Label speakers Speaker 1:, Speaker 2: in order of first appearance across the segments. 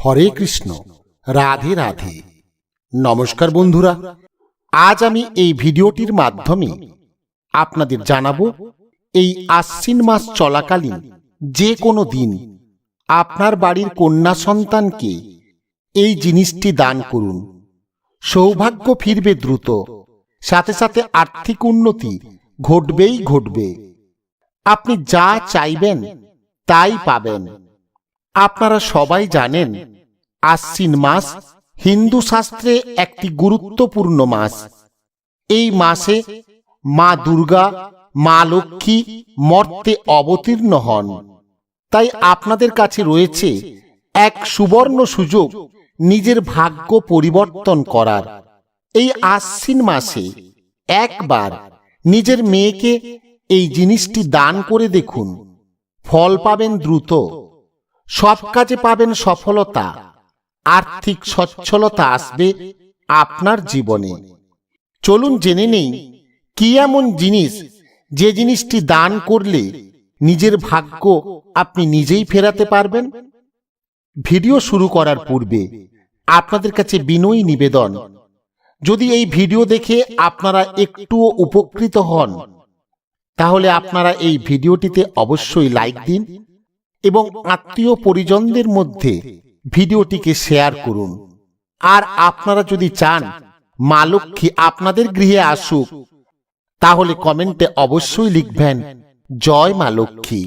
Speaker 1: হরে কৃষ্ণ, রাধে রাধে। নমস্কার বন্ধুরা, আজ আমি এই ভিডিওটির মাধ্যমে আপনাদের জানাবো এই আশ্বিন মাস চলাকালীন যে কোনো দিন আপনার বাড়ির কন্যা সন্তানকে এই জিনিসটি দান করুন। সৌভাগ্য ফিরবে দ্রুত, সাথে সাথে আর্থিক উন্নতি ঘটবেই ঘটবে। আপনি যা চাইবেন তাই পাবেন। আপনারা সবাই জানেন আশ্বিন মাস হিন্দু শাস্ত্রে একটি গুরুত্বপূর্ণ মাস। এই মাসে মা দুর্গা, মা লক্ষ্মী মর্তে অবতীর্ণ হন। তাই আপনাদের কাছে রয়েছে এক সুবর্ণ সুযোগ নিজের ভাগ্য পরিবর্তন করার। এই আশ্বিন মাসে একবার নিজের মেয়েকে এই জিনিসটি দান করে দেখুন, ফল পাবেন দ্রুত, সব কাজে পাবেন সফলতা, আর্থিক সচ্ছলতা আসবে আপনার জীবনে। চলুন জেনে নেই কি এমন জিনিস যে জিনিসটি দান করলে নিজের ভাগ্য আপনি নিজেই ফেরাতে পারবেন। ভিডিও শুরু করার পূর্বে আপনাদের কাছে বিনয়ী নিবেদন, যদি এই ভিডিও দেখে আপনারা একটুও উপকৃত হন তাহলে আপনারা এই ভিডিওটিতে অবশ্যই লাইক দিন এবং আত্মীয় পরিজনদের মধ্যে ভিডিওটিকে শেয়ার করুন। আর আপনারা যদি চান মা লক্ষ্মী আপনাদের গৃহে আসুক তাহলে কমেন্টে অবশ্যই লিখবেন জয় মা লক্ষ্মী।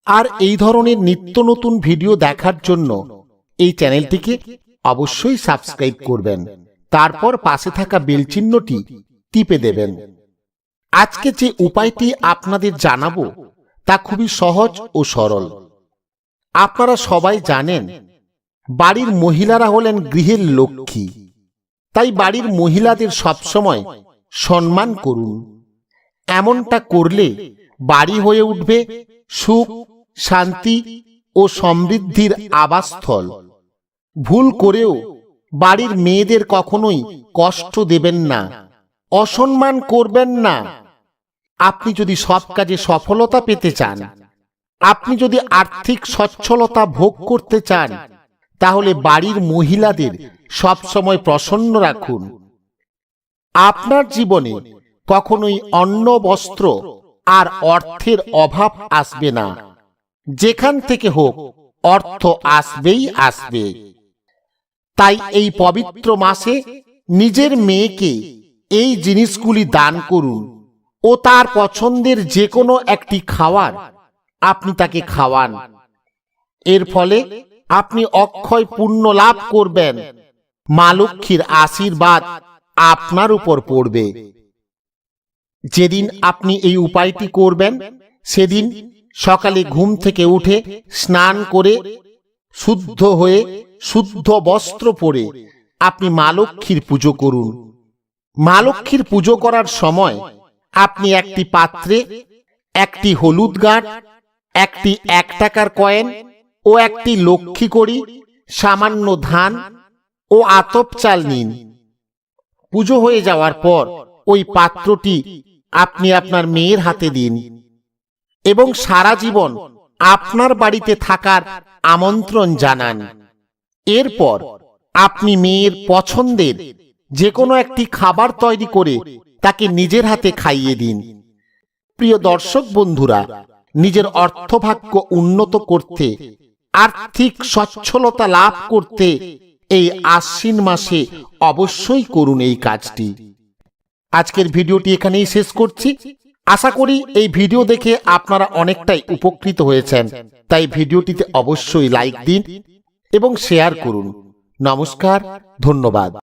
Speaker 1: আর এই ধরনের নিত্য নতুন ভিডিও দেখার জন্য এই চ্যানেলটিকে অবশ্যই সাবস্ক্রাইব করবেন, তারপর পাশে থাকা বেল চিহ্নটি টিপে দেবেন। আজকে যে উপায়টি আপনাদের জানাবো তা খুবই সহজ ও সরল। আপনারা সবাই জানেন বাড়ির মহিলারা হলেন গৃহের লক্ষ্মী, তাই বাড়ির মহিলাদের সবসময় সম্মান করুন। এমনটা করলে বাড়ি হয়ে উঠবে সুখ, শান্তি ও সমৃদ্ধির আবাসস্থল। ভুল করেও বাড়ির মেয়েদের কখনোই কষ্ট দেবেন না, অসম্মান করবেন না। আপনি যদি সব কাজে সফলতা পেতে চান, আপনি যদি আর্থিক সচ্ছলতা ভোগ করতে চান, তাহলে বাড়ির মহিলাদের সব সময় প্রসন্ন রাখুন। আপনার জীবনে কখনোই অন্ন, বস্ত্র আর অর্থের অভাব আসবে না। যেখান থেকে হোক অর্থ আসবেই আসবে। তাই এই পবিত্র মাসে নিজের মেয়েকে এই জিনিসগুলি দান করুন ও তার পছন্দের যে কোনো একটি খাবার আপনি তাকে খাওয়ান। এর ফলে আপনি অক্ষয় পুণ্য লাভ করবেন। মা লক্ষ্মীর আশীর্বাদ আপনার উপর পড়বে। যেদিন আপনি এই উপায়টি করবেন সেদিন সকালে ঘুম থেকে উঠে স্নান করে শুদ্ধ হয়ে শুদ্ধ বস্ত্র পরে আপনি মা লক্ষ্মীর পুজো করুন। মা লক্ষ্মীর পুজো করার সময় আপনি একটি পাত্রে একটি হলুদ গাঁট, একটি 1 টাকার কয়েন ও একটি লক্ষ্মী কড়ি, সামান্য ধান ও আতপ চাল নিন। পুজো হয়ে যাওয়ার পর ওই পাত্রটি আপনি আপনার মেয়ের হাতে দিন এবং সারা জীবন আপনার বাড়িতে থাকার আমন্ত্রণ জানান। এরপর আপনি মেয়ের পছন্দের যে কোনো একটি খাবার তৈরি করে তাকে নিজের হাতে খাইয়ে দিন। প্রিয় দর্শক বন্ধুরা, নিজের অর্থভাগ্য উন্নত করতে, আর্থিক সচ্ছলতা লাভ করতে এই আশ্বিন মাসে অবশ্যই করুন এই কাজটি। আজকের ভিডিওটি এখানেই শেষ করছি। আশা করি এই ভিডিও দেখে আপনারা অনেকটাই উপকৃত হয়েছেন। তাই ভিডিওটিতে অবশ্যই লাইক দিন এবং শেয়ার করুন। নমস্কার, ধন্যবাদ।